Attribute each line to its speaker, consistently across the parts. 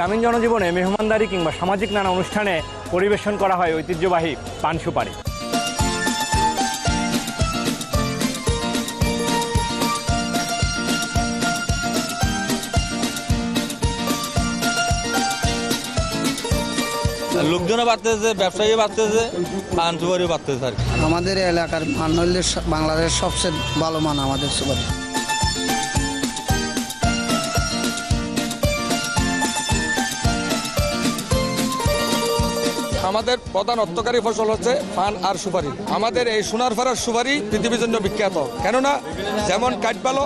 Speaker 1: গ্রামীণ জনজীবনে মেহমানদারি কিংবা সামাজিক নানা অনুষ্ঠানে পরিবেশন করা হয় ঐতিহ্যবাহী পান সুপারি।
Speaker 2: লোকজনও বাড়তেছে, ব্যবসায়ী বাড়তেছে, পান সুপারিও বাড়তেছে আর কি।
Speaker 3: আমাদের এলাকার মান হইলে বাংলাদেশ সবচেয়ে ভালো মান আমাদের সুপারি।
Speaker 4: আমাদের প্রধান অর্থকারী ফসল হচ্ছে পান আর সুপারি। আমাদের এই সোনারপাড়ার সুপারি পৃথিবীর জন্য বিখ্যাত, কেননা যেমন কাঠ ভালো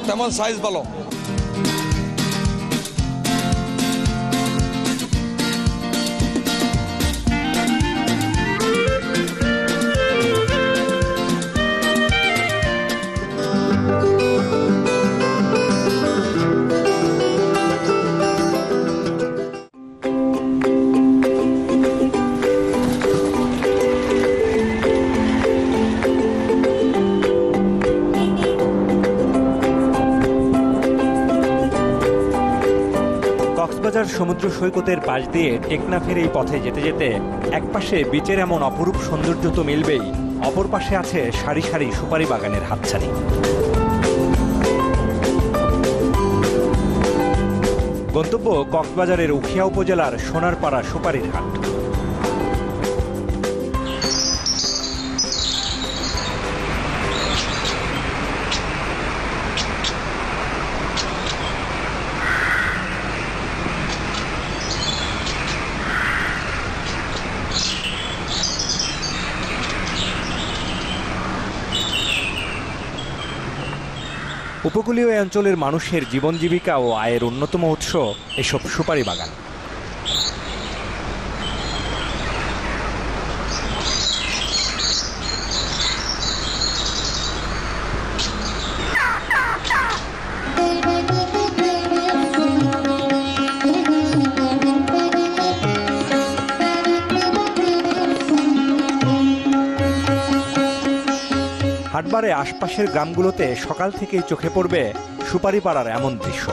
Speaker 4: তেমন সাইজ ভালো।
Speaker 1: কক্সবাজার সমুদ্র সৈকতের পাশ দিয়ে টেকনাফের এই পথে যেতে যেতে একপাশে বিচের এমন অপরূপ সৌন্দর্য তো মিলবেই, অপর পাশে আছে সারি সারি সুপারি বাগানের হাতছানি। গন্তব্য কক্সবাজারের উখিয়া উপজেলার সোনারপাড়া সুপারির হাট। উপকূলীয় এই অঞ্চলের মানুষের জীবন জীবিকা ও আয়ের অন্যতম উৎস এসব সুপারি বাগান। হাটবারে আশপাশের গ্রামগুলোতে সকাল থেকেই চোখে পড়বে সুপারি পাড়ার এমন দৃশ্য।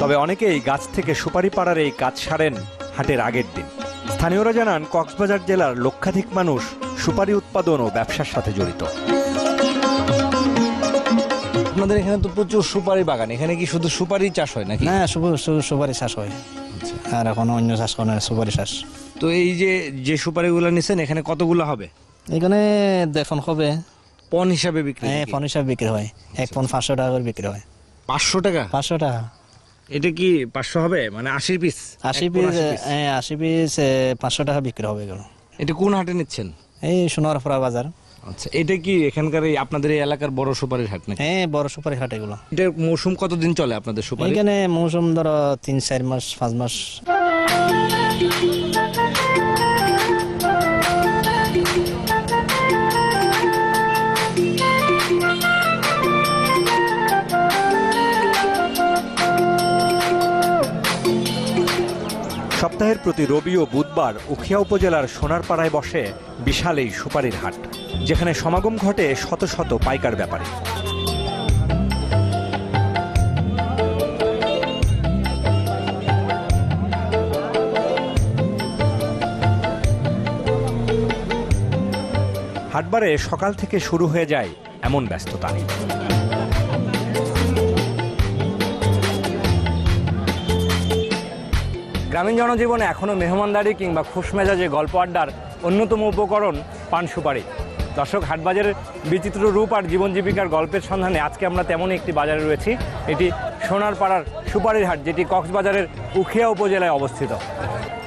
Speaker 1: তবে অনেকেই গাছ থেকে সুপারি পাড়ার এই কাজ সারেন হাটের আগের দিন। স্থানীয়রা জানান, কক্সবাজার জেলার লক্ষাধিক মানুষ সুপারি উৎপাদন ও ব্যবসার সাথে জড়িত।
Speaker 5: আপনাদের এখানে তো প্রচুর সুপারি বাগান, এখানে কি শুধু সুপারি চাষ হয় নাকি?
Speaker 3: হ্যাঁ, সুপারি চাষ হয়, আর এখন অন্য চাষ করে না, সুপারি চাষ।
Speaker 5: তো এই যে সুপারিগুলো নিছেন, এখানে কতগুলো হবে?
Speaker 3: এখানে দেখুন হবে
Speaker 5: পন হিসাবে বিক্রি?
Speaker 3: হ্যাঁ, পন হিসাবে বিক্রি হয়। এক পন 500 টাকা করে বিক্রি হয়।
Speaker 5: 500 টাকা?
Speaker 3: 500 টাকা।
Speaker 5: এটা কি 500 হবে, মানে 80 পিস?
Speaker 3: 80 পিস, হ্যাঁ 80 পিস 500 টাকা বিক্রি হবে এগুলো।
Speaker 5: এটা কোন হাটে নিচ্ছেন?
Speaker 3: এই সোনারপাড়া বাজার।
Speaker 5: আচ্ছা, এটা কি এখানকার আপনাদের এই এলাকার বড় সুপারির হাট নাকি?
Speaker 3: হ্যাঁ, বড় সুপারি হাট এগুলো।
Speaker 5: এটা মৌসুম কতদিন চলে আপনাদের সুপারি?
Speaker 3: এখানে মৌসুম ধরো 3-4 মাস, 5 মাস।
Speaker 1: সপ্তাহের প্রতি রবি ও বুধবার উখিয়া উপজেলার সোনারপাড়ায় বসে বিশাল এই সুপারির হাট, যেখানে সমাগম ঘটে শত শত পাইকার ব্যাপারী। হাটবারে সকাল থেকে শুরু হয়ে যায় এমন ব্যস্ততা। গ্রামীণ জনজীবনে এখনও মেহমানদারি কিংবা খুশমেজাজে গল্প আড্ডার অন্যতম উপকরণ পান সুপারি। দর্শক, হাটবাজারের বিচিত্র রূপ আর জীবন জীবিকার গল্পের সন্ধানে আজকে আমরা তেমনই একটি বাজারে রয়েছি। এটি সোনারপাড়ার সুপারির হাট, যেটি কক্সবাজারের উখিয়া উপজেলায় অবস্থিত।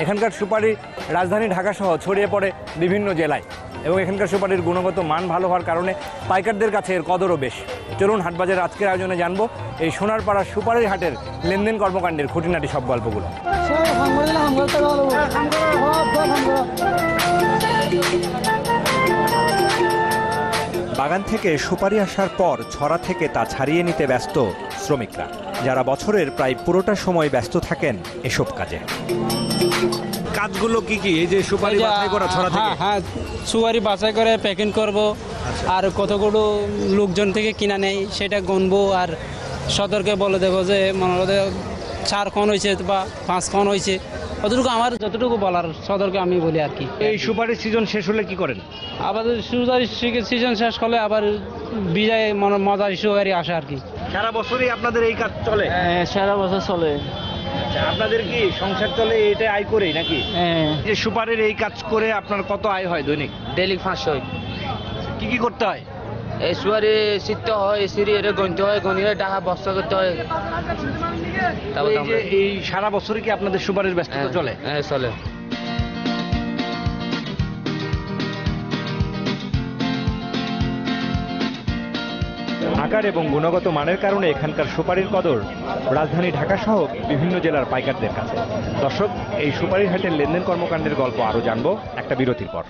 Speaker 1: এখানকার সুপারি রাজধানী ঢাকাসহ ছড়িয়ে পড়ে বিভিন্ন জেলায়, এবং এখানকার সুপারির গুণগত মান ভালো হওয়ার কারণে পাইকারদের কাছে এর কদরও বেশ। চলুন হাটবাজারের আজকের আয়োজনে জানবো এই সোনারপাড়ার সুপারির হাটের লেনদেন কর্মকাণ্ডের খুঁটিনাটি সব গল্পগুলো। বাগান থেকে সুপারি আসার পর ছড়া থেকে তা ছাড়িয়ে নিতে ব্যস্ত শ্রমিকরা, যারা বছরের প্রায় পুরোটা সময় ব্যস্ত থাকেন এসব কাজে। কাজগুলো কি কি? এই যে সুপারি বাছাই করা ছড়া থেকে?
Speaker 6: হ্যাঁ, সুপারি বাছাই করে প্যাকিং করব, আর কতগুলো লোকজন থেকে কিনা নেই সেটা গুনবো, আর সদরকে বলে দেবো যে মনে হলো 4 খন হয়েছে বা 5 খন হয়েছে, অতটুকু আমার যতটুকু বলার সদরকে আমি বলি আর কি।
Speaker 1: এই সুপারির সিজন শেষ হলে কি করেন?
Speaker 6: আবার সুপারি সিজন শেষ করলে আবার বিজয় মজা সুপারি আসে আর কি।
Speaker 1: সারা বছরই আপনাদের এই কাজ চলে?
Speaker 6: সারা বছর চলে।
Speaker 1: আপনাদের কি সংসার চলে এটা আয় করেই নাকি? যে সুপারির এই কাজ করে আপনার কত আয় হয় দৈনিক?
Speaker 6: ডেলি 500।
Speaker 1: কি কি করতে হয়?
Speaker 6: এই সুপারি শিখতে হয়, সিঁড়ি এটা গণতে হয়, গণিয়ে টাকা বস্তা করতে হয়।
Speaker 1: এই যে এই সারা বছরই কি আপনাদের সুপারির ব্যস্ততা চলে?
Speaker 6: হ্যাঁ চলে।
Speaker 1: আকার এবং গুণগত মানের কারণে এখানকার সুপারির কদর রাজধানী ঢাকা সহ বিভিন্ন জেলার পাইকারদের কাছে। দর্শক, এই সুপারির হাটের লেনদেন কর্মকাণ্ডের গল্প আরও জানবো একটা বিরতির পর।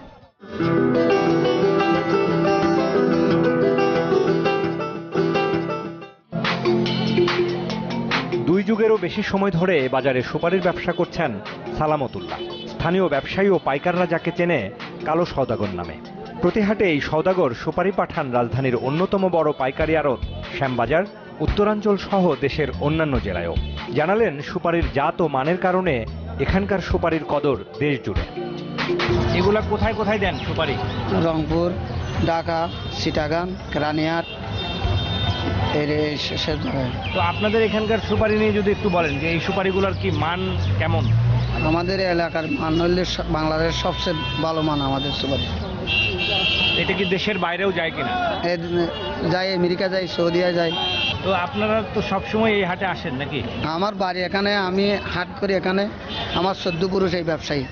Speaker 1: দুই যুগেরও বেশি সময় ধরে বাজারে সুপারির ব্যবসা করছেন সালামতুল্লাহ। স্থানীয় ব্যবসায়ী ও পাইকাররা যাকে চেনে কালো সওদাগর নামে। প্রতি হাটে এই সওদাগর সুপারি পাঠান রাজধানীর অন্যতম বড় পাইকারি আড়ত শ্যামবাজার, উত্তরাঞ্চল সহ দেশের অন্যান্য জেলায়ও। জানালেন সুপারির জাত ও মানের কারণে এখানকার সুপারির কদর দেশ জুড়ে। এগুলা কোথায় কোথায় দেন সুপারি?
Speaker 3: রংপুর, ঢাকা, চিটাগাং, রানিয়ার সব জায়গায়।
Speaker 1: তো আপনাদের এখানকার সুপারি নিয়ে যদি একটু বলেন যে এই সুপারিগুলোর কি মান কেমন?
Speaker 3: আমাদের এলাকার মান হইলে বাংলাদেশের সবচেয়ে ভালো মান আমাদের সুপারি।
Speaker 1: এটা কি দেশের বাইরেও যায় কিনা?
Speaker 3: যাই আমেরিকা, যাই সৌদিয়া, যাই।
Speaker 1: তো আপনারা তো সবসময় এই হাটে আসেন নাকি?
Speaker 3: আমার বাড়ি এখানে, আমি হাট করি এখানে। আমার 14 পুরুষ এই ব্যবসায়ী।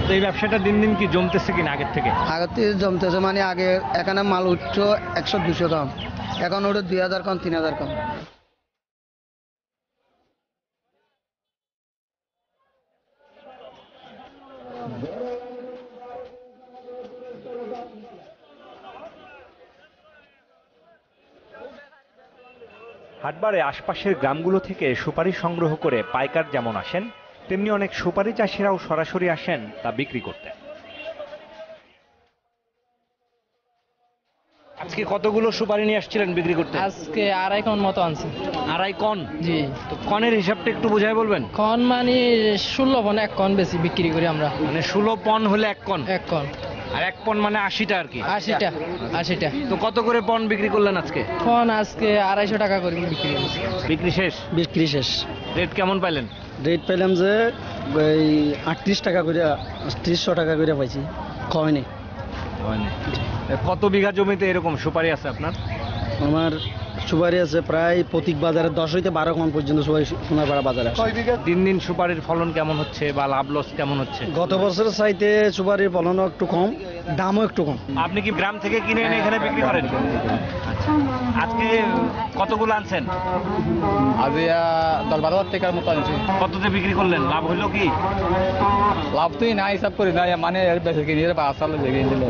Speaker 1: তো এই ব্যবসাটা দিন দিন কি জমতেছে কিনা আগের থেকে?
Speaker 3: আগের থেকে জমতেছে, মানে আগে এখানে মাল উঠছো 100-200 দাম, এখন ওটা 2000 কম, 3000 কম।
Speaker 1: হাটবারে আশপাশের গ্রামগুলো থেকে সুপারি সংগ্রহ করে পাইকার যেমন আসেন, তেমনি অনেক সুপারি চাষিরাও সরাসরি আসেন তা বিক্রি করতে। আজকে কতগুলো সুপারি নিয়ে আসছিলেন বিক্রি করতে?
Speaker 6: আজকে 2.5 কন মতো আনছি।
Speaker 1: 2.5 কন?
Speaker 6: জি।
Speaker 1: তো কনের হিসাবটা একটু বুঝাই বলবেন?
Speaker 6: কন মানে 16 পন, 1 কন বেশি বিক্রি করি আমরা।
Speaker 1: মানে 16 পন হলে 1 কন?
Speaker 6: 1 কন।
Speaker 1: আর 1 পন মানে 80টা আর কি?
Speaker 6: 80টা।
Speaker 1: তো কত করে পন বিক্রি করলেন আজকে?
Speaker 6: পন আজকে 250 টাকা করে বিক্রি করছি।
Speaker 1: বিক্রি শেষ?
Speaker 3: বিক্রি শেষ।
Speaker 1: রেট কেমন পাইলেন?
Speaker 3: রেট পেলাম যে এই 38 টাকা করে, 3800 টাকা করে পাইছি, কমেনি।
Speaker 1: কত বিঘা জমিতে এরকম সুপারি আছে আপনার?
Speaker 3: আমার সুপারি আছে প্রায় প্রতীক বাজারে 10 হইতে 12 কম পর্যন্ত সুপারি সোনারপাড়া বাজারে।
Speaker 1: দিন দিন সুপারির ফলন কেমন হচ্ছে বা লাভ লস কেমন হচ্ছে?
Speaker 3: গত বছরের চাইতে সুপারির ফলনও একটু কম, দামও একটু কম।
Speaker 1: আপনি কি গ্রাম থেকে কিনে এনে এখানে বিক্রি করেন? আজকে কতগুলো আনছেন?
Speaker 6: আজ 10-12 টাকার মতো আনছি।
Speaker 1: কততে বিক্রি করলেন? লাভ হইলো কি?
Speaker 6: লাভ তুই না হিসাব করি না, মানে বেশি কিনে বাসালে লেগে দিলে।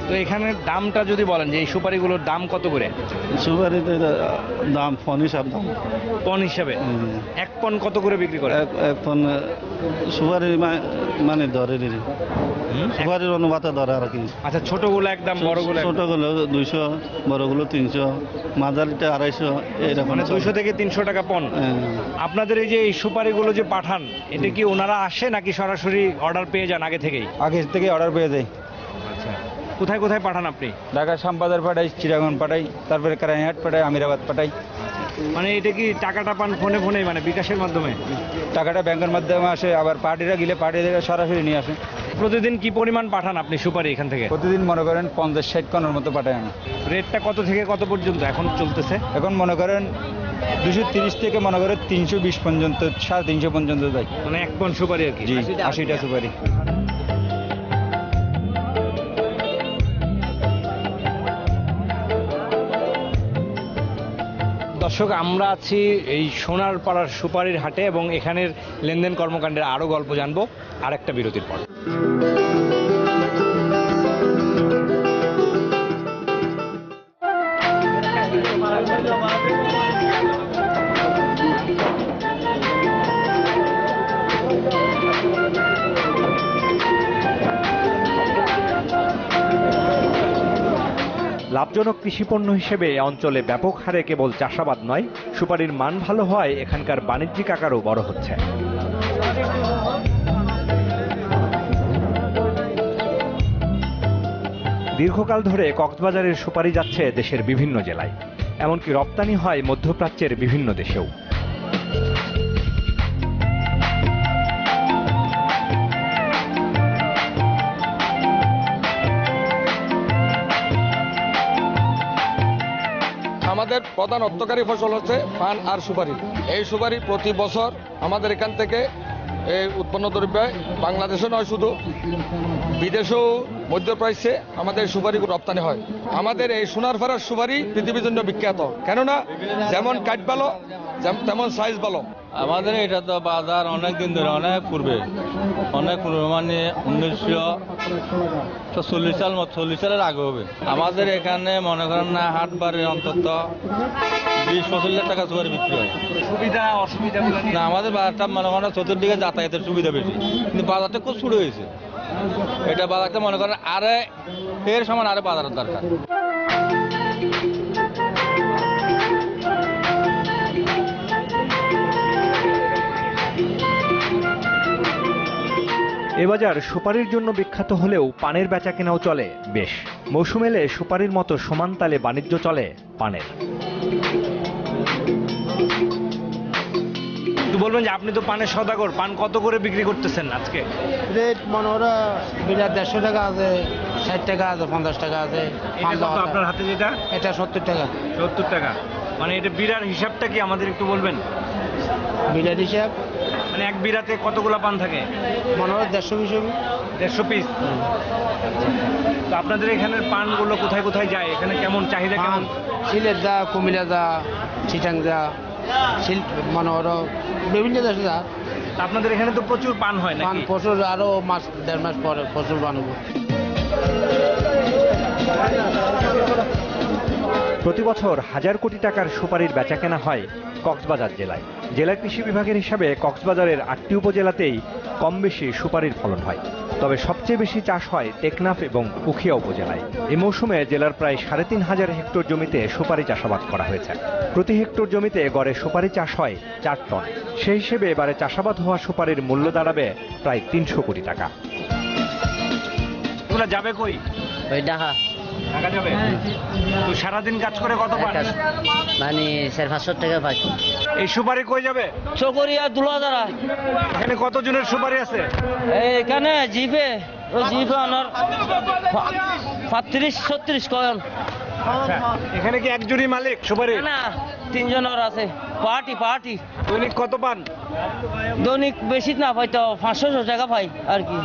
Speaker 1: তো এখানে দামটা যদি বলেন যে এই সুপারিগুলোর দাম কত করে?
Speaker 7: সুপারিতে দাম ফোন হিসাব দাম,
Speaker 1: পন হিসাবে? 1 পন কত করে বিক্রি করে?
Speaker 7: এক ফোন সুপারি মানে ধরে সুপারির অনুপাতে ধরে আর কি।
Speaker 1: আচ্ছা, ছোটগুলো একদম, বড়গুলো
Speaker 7: ছোটগুলো 200, বড়গুলো 300, মাঝারিটা 250, এরকম।
Speaker 1: মানে 200 থেকে 300 টাকা পন। আপনাদের এই যে এই সুপারিগুলো যে পাঠান, এটা কি ওনারা আসে নাকি সরাসরি অর্ডার পেয়ে যান আগে থেকেই?
Speaker 2: আগে থেকে অর্ডার পেয়ে যায়।
Speaker 1: আচ্ছা, কোথায় কোথায় পাঠান আপনি?
Speaker 2: ঢাকা শ্যামবাজার পাঠাই, চিটাগং পাঠাই, তারপরে কারাইহাট পাঠাই, আমিরাবাদ পাঠাই।
Speaker 1: মানে এটা কি টাকাটা পান ফোনে ফোনে মানে বিকাশের মাধ্যমে?
Speaker 8: টাকাটা ব্যাংকের মাধ্যমে আসে, আবার পার্টিরা গেলে পার্টি থেকে সরাসরি নিয়ে আসে।
Speaker 1: প্রতিদিন কি পরিমাণ পাঠান আপনি সুপারি এখান থেকে?
Speaker 8: প্রতিদিন মনে করেন 50-60 টনের মতো পাঠাই আমি।
Speaker 1: রেটটা কত থেকে কত পর্যন্ত এখন চলতেছে?
Speaker 8: এখন মনে করেন 230 থেকে মনে করেন 320 পর্যন্ত, 350 পর্যন্ত যায়।
Speaker 1: মানে 1 পন সুপারি আর কি?
Speaker 8: জি, 80টা সুপারি।
Speaker 1: দর্শক, আমরা আছি এই সোনারপাড়ার সুপারির হাটে এবং এখানের লেনদেন কর্মকাণ্ডের আরও গল্প জানবো আরেকটা বিরতির পর। লাভজনক কৃষিপণ্য হিসেবে এ অঞ্চলে ব্যাপক হারে কেবল চাষাবাদ নয়, সুপারির মান ভালো হয় এখানকার বাণিজ্যিক আকারও বড় হচ্ছে। দীর্ঘকাল ধরে কক্সবাজারের সুপারি যাচ্ছে দেশের বিভিন্ন জেলায়, এমনকি রপ্তানি হয় মধ্যপ্রাচ্যের বিভিন্ন দেশেও।
Speaker 4: আমাদের প্রধান অর্থকারী ফসল হচ্ছে পান আর সুপারি। এই সুপারি প্রতি বছর আমাদের এখান থেকে এই উৎপন্ন দ্রব্য বাংলাদেশে নয়, শুধু বিদেশেও মধ্যপ্রাচ্যে আমাদের সুপারি রপ্তানি হয়। আমাদের এই সোনারপাড়ার সুপারি পৃথিবীর জন্য বিখ্যাত, কেননা যেমন কাঠ ভালো তেমন সাইজ ভালো।
Speaker 2: আমাদের এটা তো বাজার অনেক দিন ধরে, অনেক পূর্বে মানে 1940 সালের আগে হবে। আমাদের এখানে মনে করেন না হাট বারে অন্তত 20-25 লাখ টাকা সুপারি বিক্রি হয়।
Speaker 1: সুবিধা অসুবিধা
Speaker 2: না, আমাদের বাজারটা মনে করেন চতুর্দিকে যাতায়াতের সুবিধা বেশি, কিন্তু বাজারটা খুব ছোট হয়েছে। এটা বাজারটা মনে করেন আরে এর সমান আরে বাজারের দরকার।
Speaker 1: এ বাজার সুপারির জন্য বিখ্যাত হলেও পানের বেচা কেনাও চলে বেশ। মৌসুম এলে সুপারির মতো সমান তালে বাণিজ্য চলে পানের। বলবেন যে আপনি তো পানের সওদাগর, পান কত করে বিক্রি করতেছেন আজকে?
Speaker 3: রেট মনে ওরা 150 টাকা আছে, 60 টাকা আছে, 50 টাকা আছে।
Speaker 1: আপনার হাতে যেটা,
Speaker 3: এটা 70 টাকা।
Speaker 1: 70 টাকা। মানে এটা বিড়ার হিসাবটা কি আমাদের একটু বলবেন?
Speaker 3: বিলের হিসাব
Speaker 1: মানে এক বিড়াতে কতগুলা পান থাকে?
Speaker 3: মনে হয় 150
Speaker 1: পিস। তো আপনাদের এখানের পানগুলো কোথায় কোথায় যায়? এখানে কেমন চাহিদা কেমন?
Speaker 3: সিলেট যা, কুমিল্লা যা, চিটাং যা, মনে ওরা বিভিন্ন দেশে যা।
Speaker 1: আপনাদের এখানে তো প্রচুর পান হয়
Speaker 3: পান
Speaker 1: নাকি?
Speaker 3: প্রচুর, আরো মাস 1.5 মাস পরে প্রচুর বানাবো।
Speaker 1: প্রতি বছর হাজার কোটি টাকার সুপারির বেচাকেনা হয় কক্সবাজার জেলায়। জেলা কৃষি বিভাগের হিসাবে কক্সবাজারের 8টি উপজেলাতেই কম বেশি সুপারির ফলন হয়। তবে সবচেয়ে বেশি চাষ হয় টেকনাফ এবং উখিয়া উপজেলায়। এই মৌসুমে জেলার প্রায় 3,500 হেক্টর জমিতে সুপারি চাষাবাদ করা হয়েছে। প্রতি হেক্টর জমিতে গড়ে সুপারি চাষ হয় 4 টন। সেই হিসেবে এবারে চাষাবাদ হওয়া সুপারির মূল্য দাঁড়াবে প্রায় 300 কোটি টাকা। এগুলো যাবে কই?
Speaker 9: ওই ঢাকা
Speaker 1: ঢাকা যাবে। তো সারাদিন কাজ করে কত পান?
Speaker 9: মানে 550 টাকা পাই।
Speaker 1: এই সুপারি কই যাবে?
Speaker 6: চকরিয়া দুলাদারা।
Speaker 1: এখানে কতজনের সুপারি আছে?
Speaker 6: এখানে জিপে অনার 35-36 কয়ন।
Speaker 1: আচ্ছা, এখানে কি একজনই মালিক সুপারি?
Speaker 6: না, 3 জনের আছে। পার্টি
Speaker 1: দৈনিক কত পান?
Speaker 6: দৈনিক বেশি না হয়তো 500 টাকা পাই আর কি।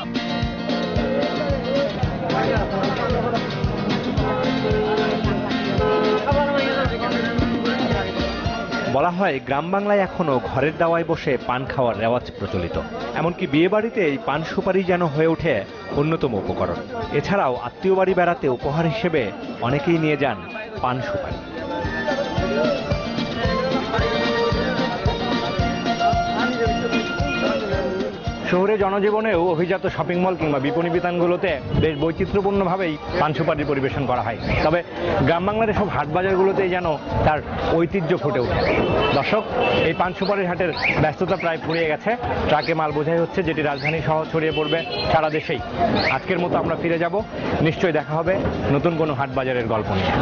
Speaker 1: বলা হয় গ্রাম বাংলায় এখনো ঘরের দাওয়ায় বসে পান খাওয়ার রেওয়াজ প্রচলিত। এমনকি বিয়ে বাড়িতে এই পান সুপারি যেন হয়ে ওঠে অন্যতম উপকরণ। এছাড়াও আত্মীয় বাড়ি বেড়াতে উপহার হিসেবে অনেকেই নিয়ে যান পান সুপারি। শহরে জনজীবনেও অভিজাত শপিং মল কিংবা বিপণী বিতানগুলোতে বেশ বৈচিত্র্যপূর্ণভাবেই পান সুপারি পরিবেশন করা হয়। তবে গ্রাম বাংলার সব হাট বাজারগুলোতেই যেন তার ঐতিহ্য ফুটে ওঠে। দর্শক, এই পান সুপারির হাটের ব্যস্ততা প্রায় ফুরিয়ে গেছে। ট্রাকে মাল বোঝাই হচ্ছে, যেটি রাজধানী সহ ছড়িয়ে পড়বে সারা দেশেই। আজকের মতো আমরা ফিরে যাব। নিশ্চয়ই দেখা হবে নতুন কোনো হাট বাজারের গল্প নিয়ে।